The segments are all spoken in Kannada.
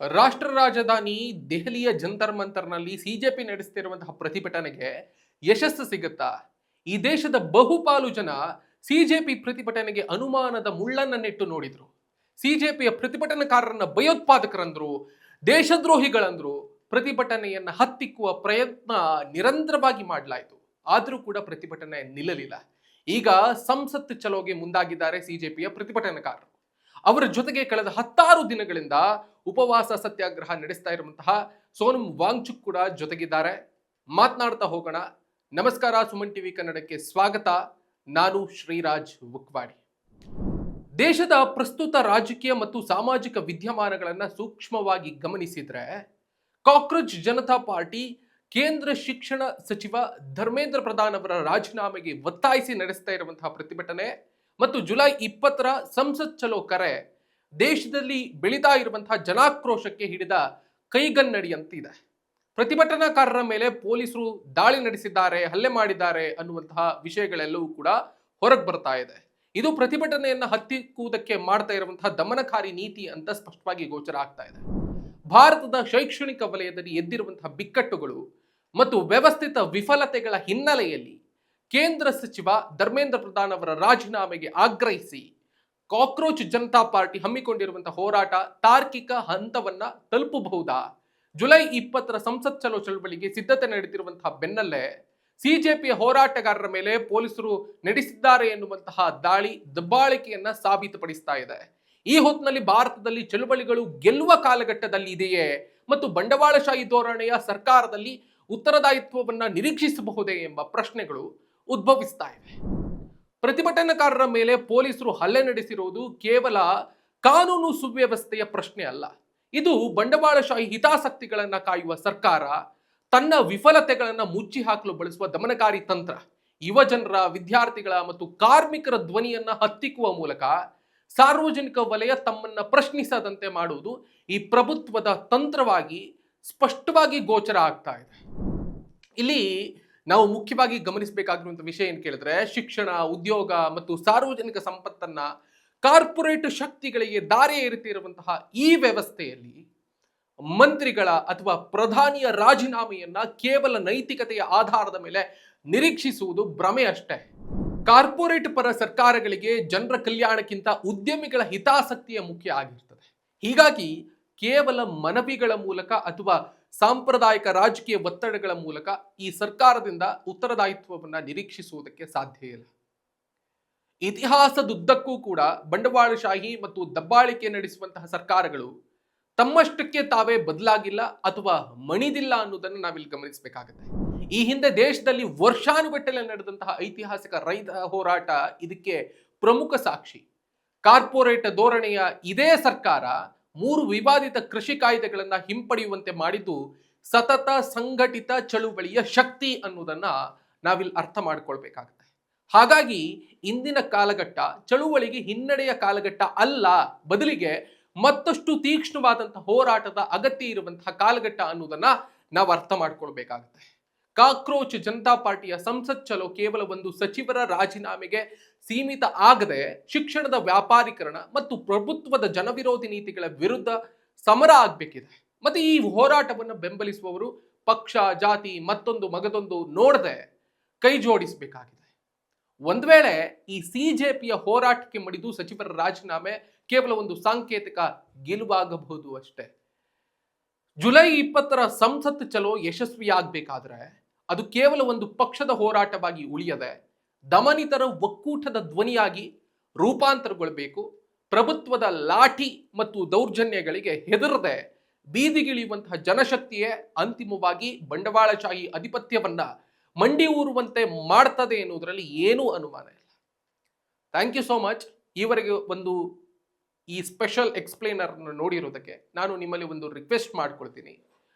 ರಾಷ್ಟ್ರ ರಾಜಧಾನಿ ದೆಹಲಿಯ ಜಂತರ್ ಮಂತರ್ನಲ್ಲಿ ಸಿಜೆಪಿ ನಡೆಸುತ್ತಿರುವಂತಹ ಪ್ರತಿಭಟನೆಗೆ ಯಶಸ್ಸು ಸಿಗುತ್ತಾ? ಈ ದೇಶದ ಬಹುಪಾಲು ಜನ ಸಿಜೆಪಿ ಪ್ರತಿಭಟನೆಗೆ ಅನುಮಾನದ ಮುಳ್ಳನ್ನ ನೆಟ್ಟು ನೋಡಿದ್ರು. ಸಿಜೆಪಿಯ ಪ್ರತಿಭಟನಾಕಾರರನ್ನ ಭಯೋತ್ಪಾದಕರಂದ್ರು, ದೇಶದ್ರೋಹಿಗಳಂದ್ರು. ಪ್ರತಿಭಟನೆಯನ್ನ ಹತ್ತಿಕ್ಕುವ ಪ್ರಯತ್ನ ನಿರಂತರವಾಗಿ ಮಾಡಲಾಯಿತು. ಆದರೂ ಕೂಡ ಪ್ರತಿಭಟನೆ ನಿಲ್ಲಲಿಲ್ಲ. ಈಗ ಸಂಸತ್ ಚಲೋಗೆ ಮುಂದಾಗಿದ್ದಾರೆ ಸಿಜೆಪಿಯ ಪ್ರತಿಭಟನಾಕಾರರು. ಅವರ ಜೊತೆಗೆ ಕಳೆದ 16 ದಿನಗಳಿಂದ ಉಪವಾಸ ಸತ್ಯಾಗ್ರಹ ನಡೆಸ್ತಾ ಇರುವಂತಹ ಸೋನಂ ವಾಂಗ್ಚುಕ್ ಕೂಡ ಜೊತೆಗಿದ್ದಾರೆ. ಮಾತನಾಡ್ತಾ ಹೋಗೋಣ. ನಮಸ್ಕಾರ, ಸುಮನ್ ಟಿವಿ ಕನ್ನಡಕ್ಕೆ ಸ್ವಾಗತ. ನಾನು ಶ್ರೀರಾಜ್ ಉಕ್ವಾಡಿ. ದೇಶದ ಪ್ರಸ್ತುತ ರಾಜಕೀಯ ಮತ್ತು ಸಾಮಾಜಿಕ ವಿದ್ಯಮಾನಗಳನ್ನು ಸೂಕ್ಷ್ಮವಾಗಿ ಗಮನಿಸಿದ್ರೆ, ಕಾಕ್ರೋಚ್ ಜನತಾ ಪಾರ್ಟಿ ಕೇಂದ್ರ ಶಿಕ್ಷಣ ಸಚಿವ ಧರ್ಮೇಂದ್ರ ಪ್ರಧಾನ್ ಅವರ ರಾಜೀನಾಮೆಗೆ ಒತ್ತಾಯಿಸಿ ನಡೆಸ್ತಾ ಇರುವಂತಹ ಪ್ರತಿಭಟನೆ ಮತ್ತು ಜುಲೈ 20ರ ಸಂಸತ್ ಚಲೋ ಕರೆ ದೇಶದಲ್ಲಿ ಬೆಳೀತಾ ಇರುವಂತಹ ಜನಾಕ್ರೋಶಕ್ಕೆ ಹಿಡಿದ ಕೈಗನ್ನಡಿಯಂತಿದೆ. ಪ್ರತಿಭಟನಾಕಾರರ ಮೇಲೆ ಪೊಲೀಸರು ದಾಳಿ ನಡೆಸಿದ್ದಾರೆ, ಹಲ್ಲೆ ಮಾಡಿದ್ದಾರೆ ಅನ್ನುವಂತಹ ವಿಷಯಗಳೆಲ್ಲವೂ ಕೂಡ ಹೊರಗೆ ಬರ್ತಾ ಇದೆ. ಇದು ಪ್ರತಿಭಟನೆಯನ್ನ ಹತ್ತಿಕ್ಕುವುದಕ್ಕೆ ಮಾಡ್ತಾ ಇರುವಂತಹ ದಮನಕಾರಿ ನೀತಿ ಅಂತ ಸ್ಪಷ್ಟವಾಗಿ ಗೋಚರ ಆಗ್ತಾ ಇದೆ. ಭಾರತದ ಶೈಕ್ಷಣಿಕ ವಲಯದಲ್ಲಿ ಎದ್ದಿರುವಂತಹ ಬಿಕ್ಕಟ್ಟುಗಳು ಮತ್ತು ವ್ಯವಸ್ಥಿತ ವಿಫಲತೆಗಳ ಹಿನ್ನೆಲೆಯಲ್ಲಿ ಕೇಂದ್ರ ಸಚಿವ ಧರ್ಮೇಂದ್ರ ಪ್ರಧಾನ್ ಅವರ ರಾಜೀನಾಮೆಗೆ ಆಗ್ರಹಿಸಿ ಕಾಕ್ರೋಚ್ ಜನತಾ ಪಾರ್ಟಿ ಹಮ್ಮಿಕೊಂಡಿರುವಂತಹ ಹೋರಾಟ ತಾರ್ಕಿಕ ಹಂತವನ್ನ ತಲುಪಬಹುದಾ? ಜುಲೈ 20ರ ಸಂಸತ್ ಚಲೋ ಚಳವಳಿಗೆ ಸಿದ್ಧತೆ ನಡೆದಿರುವಂತಹ ಬೆನ್ನಲ್ಲೇ ಸಿಜೆಪಿಯ ಹೋರಾಟಗಾರರ ಮೇಲೆ ಪೊಲೀಸರು ನಡೆಸಿದ್ದಾರೆ ಎನ್ನುವಂತಹ ದಾಳಿ ದಬ್ಬಾಳಿಕೆಯನ್ನ ಸಾಬೀತುಪಡಿಸ್ತಾ ಇದೆ. ಈ ಹೊತ್ತಿನಲ್ಲಿ ಭಾರತದಲ್ಲಿ ಚಳುವಳಿಗಳು ಗೆಲ್ಲುವ ಕಾಲಘಟ್ಟದಲ್ಲಿ ಇದೆಯೇ ಮತ್ತು ಬಂಡವಾಳಶಾಹಿ ಧೋರಣೆಯ ಸರ್ಕಾರದಲ್ಲಿ ಉತ್ತರದಾಯಿತ್ವವನ್ನ ನಿರೀಕ್ಷಿಸಬಹುದೇ ಎಂಬ ಪ್ರಶ್ನೆಗಳು ಉದ್ಭವಿಸ್ತಾ ಇವೆ. ಪ್ರತಿಭಟನಾಕಾರರ ಮೇಲೆ ಪೊಲೀಸರು ಹಲ್ಲೆ ನಡೆಸಿರುವುದು ಕೇವಲ ಕಾನೂನು ಸುವ್ಯವಸ್ಥೆಯ ಪ್ರಶ್ನೆ ಅಲ್ಲ. ಇದು ಬಂಡವಾಳಶಾಹಿ ಹಿತಾಸಕ್ತಿಗಳನ್ನ ಕಾಯುವ ಸರ್ಕಾರ ತನ್ನ ವಿಫಲತೆಗಳನ್ನ ಮುಚ್ಚಿ ಹಾಕಲು ಬಳಸುವ ದಮನಕಾರಿ ತಂತ್ರ. ಯುವ ಜನರ, ವಿದ್ಯಾರ್ಥಿಗಳ ಮತ್ತು ಕಾರ್ಮಿಕರ ಧ್ವನಿಯನ್ನ ಹತ್ತಿಕ್ಕುವ ಮೂಲಕ ಸಾರ್ವಜನಿಕ ವಲಯ ತಮ್ಮನ್ನ ಪ್ರಶ್ನಿಸದಂತೆ ಮಾಡುವುದು ಈ ಪ್ರಭುತ್ವದ ತಂತ್ರವಾಗಿ ಸ್ಪಷ್ಟವಾಗಿ ಗೋಚರ ಆಗ್ತಾ ಇದೆ. ಇಲ್ಲಿ ನಾವು ಮುಖ್ಯವಾಗಿ ಗಮನಿಸಬೇಕಾಗಿರುವಂತಹ ವಿಷಯ ಏನು ಕೇಳಿದ್ರೆ, ಶಿಕ್ಷಣ, ಉದ್ಯೋಗ ಮತ್ತು ಸಾರ್ವಜನಿಕ ಸಂಪತ್ತನ್ನ ಕಾರ್ಪೊರೇಟ್ ಶಕ್ತಿಗಳಿಗೆ ದಾರಿ ಏರುತ್ತಿರುವಂತಹ ಈ ವ್ಯವಸ್ಥೆಯಲ್ಲಿ ಮಂತ್ರಿಗಳ ಅಥವಾ ಪ್ರಧಾನಿಯ ರಾಜೀನಾಮೆಯನ್ನ ಕೇವಲ ನೈತಿಕತೆಯ ಆಧಾರದ ಮೇಲೆ ನಿರೀಕ್ಷಿಸುವುದು ಭ್ರಮೆ ಅಷ್ಟೇ. ಕಾರ್ಪೊರೇಟ್ ಪರ ಸರ್ಕಾರಗಳಿಗೆ ಜನರ ಕಲ್ಯಾಣಕ್ಕಿಂತ ಉದ್ಯಮಿಗಳ ಹಿತಾಸಕ್ತಿಯ ಮುಖ್ಯ ಆಗಿರ್ತದೆ. ಹೀಗಾಗಿ ಕೇವಲ ಮನವಿಗಳ ಮೂಲಕ ಅಥವಾ ಸಾಂಪ್ರದಾಯಿಕ ರಾಜಕೀಯ ಒತ್ತಡಗಳ ಮೂಲಕ ಈ ಸರ್ಕಾರದಿಂದ ಉತ್ತರದಾಯಿತ್ವವನ್ನು ನಿರೀಕ್ಷಿಸುವುದಕ್ಕೆ ಸಾಧ್ಯ ಇಲ್ಲ. ಇತಿಹಾಸದುದ್ದಕ್ಕೂ ಕೂಡ ಬಂಡವಾಳಶಾಹಿ ಮತ್ತು ದಬ್ಬಾಳಿಕೆ ನಡೆಸುವಂತಹ ಸರ್ಕಾರಗಳು ತಮ್ಮಷ್ಟಕ್ಕೆ ತಾವೇ ಬದಲಾಗಿಲ್ಲ ಅಥವಾ ಮಣಿದಿಲ್ಲ ಅನ್ನೋದನ್ನು ನಾವಿಲ್ಲಿ ಗಮನಿಸಬೇಕಾಗುತ್ತೆ. ಈ ಹಿಂದೆ ದೇಶದಲ್ಲಿ ವರ್ಷಾನುಗಟ್ಟಲೆ ನಡೆದಂತಹ ಐತಿಹಾಸಿಕ ರೈತ ಹೋರಾಟ ಇದಕ್ಕೆ ಪ್ರಮುಖ ಸಾಕ್ಷಿ. ಕಾರ್ಪೊರೇಟ್ ಧೋರಣೆಯ ಇದೇ ಸರ್ಕಾರ 3 ವಿವಾದಿತ ಕೃಷಿ ಕಾಯ್ದೆಗಳನ್ನ ಹಿಂಪಡೆಯುವಂತೆ ಮಾಡಿದ್ದು ಸತತ ಸಂಘಟಿತ ಚಳುವಳಿಯ ಶಕ್ತಿ ಅನ್ನೋದನ್ನ ನಾವಿಲ್ಲಿ ಅರ್ಥ ಮಾಡ್ಕೊಳ್ಬೇಕಾಗುತ್ತೆ. ಹಾಗಾಗಿ ಇಂದಿನ ಕಾಲಘಟ್ಟ ಚಳುವಳಿಗೆ ಹಿನ್ನಡೆಯ ಕಾಲಘಟ್ಟ ಅಲ್ಲ, ಬದಲಿಗೆ ಮತ್ತಷ್ಟು ತೀಕ್ಷ್ಣವಾದಂತಹ ಹೋರಾಟದ ಅಗತ್ಯ ಇರುವಂತಹ ಕಾಲಘಟ್ಟ ಅನ್ನೋದನ್ನ ನಾವು ಅರ್ಥ ಮಾಡ್ಕೊಳ್ಬೇಕಾಗುತ್ತೆ. ಕಾಕ್ರೋಚ್ ಜನತಾ ಪಾರ್ಟಿಯ ಸಂಸತ್ ಚಲೋ ಕೇವಲ ಒಂದು ಸಚಿವರ ರಾಜೀನಾಮೆಗೆ ಸೀಮಿತ ಆಗದೆ ಶಿಕ್ಷಣದ ವ್ಯಾಪಾರೀಕರಣ ಮತ್ತು ಪ್ರಭುತ್ವದ ಜನವಿರೋಧಿ ನೀತಿಗಳ ವಿರುದ್ಧ ಸಮರ ಆಗಬೇಕಿದೆ. ಮತ್ತೆ ಈ ಹೋರಾಟವನ್ನು ಬೆಂಬಲಿಸುವವರು ಪಕ್ಷ, ಜಾತಿ, ಮತ್ತೊಂದು ಮಗದೊಂದು ನೋಡದೆ ಕೈ ಜೋಡಿಸಬೇಕಾಗಿದೆ. ಒಂದ್ ವೇಳೆ ಈ ಸಿಜೆಪಿಯ ಹೋರಾಟಕ್ಕೆ ಮಡಿದು ಸಚಿವರ ರಾಜೀನಾಮೆ ಕೇವಲ ಒಂದು ಸಾಂಕೇತಿಕ ಗೆಲುವಾಗಬಹುದು ಅಷ್ಟೇ. ಜುಲೈ 20ರ ಸಂಸತ್ ಚಲೋ ಯಶಸ್ವಿಯಾಗಬೇಕಾದ್ರೆ ಅದು ಕೇವಲ ಒಂದು ಪಕ್ಷದ ಹೋರಾಟವಾಗಿ ಉಳಿಯದೆ ದಮನಿತರ ಒಕ್ಕೂಟದ ಧ್ವನಿಯಾಗಿ ರೂಪಾಂತರಗೊಳ್ಳಬೇಕು. ಪ್ರಭುತ್ವದ ಲಾಠಿ ಮತ್ತು ದೌರ್ಜನ್ಯಗಳಿಗೆ ಹೆದರದೆ ಬೀದಿಗಿಳಿಯುವಂತಹ ಜನಶಕ್ತಿಯೇ ಅಂತಿಮವಾಗಿ ಬಂಡವಾಳಶಾಹಿ ಅಧಿಪತ್ಯವನ್ನ ಮಂಡಿ ಊರುವಂತೆ ಮಾಡ್ತದೆ ಎನ್ನುವುದರಲ್ಲಿ ಏನೂ ಅನುಮಾನ ಇಲ್ಲ. Thank you so much. ಈವರೆಗೆ ಈ ಸ್ಪೆಷಲ್ ಎಕ್ಸ್ಪ್ಲೇನರ್ ನೋಡಿರೋದಕ್ಕೆ ನಾನು ನಿಮ್ಮಲ್ಲಿ ಒಂದು ರಿಕ್ವೆಸ್ಟ್ ಮಾಡ್ಕೊಳ್ತೀನಿ.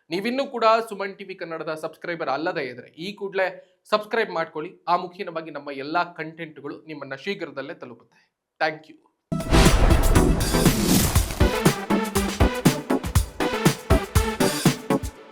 ನೀವಿನ್ನೂ ಕೂಡ ಸುಮನ್ ಟಿವಿ ಕನ್ನಡದ ಸಬ್ಸ್ಕ್ರೈಬರ್ ಅಲ್ಲದೇ ಇದ್ರೆ ಈ ಕೂಡಲೇ ಸಬ್ಸ್ಕ್ರೈಬ್ ಮಾಡ್ಕೊಳ್ಳಿ. ಆ ಮುಖೇನವಾಗಿ ನಮ್ಮ ಎಲ್ಲ ಕಂಟೆಂಟ್ಗಳು ನಿಮ್ಮನ್ನ ಶೀಘ್ರದಲ್ಲೇ ತಲುಪುತ್ತೆ. Thank you.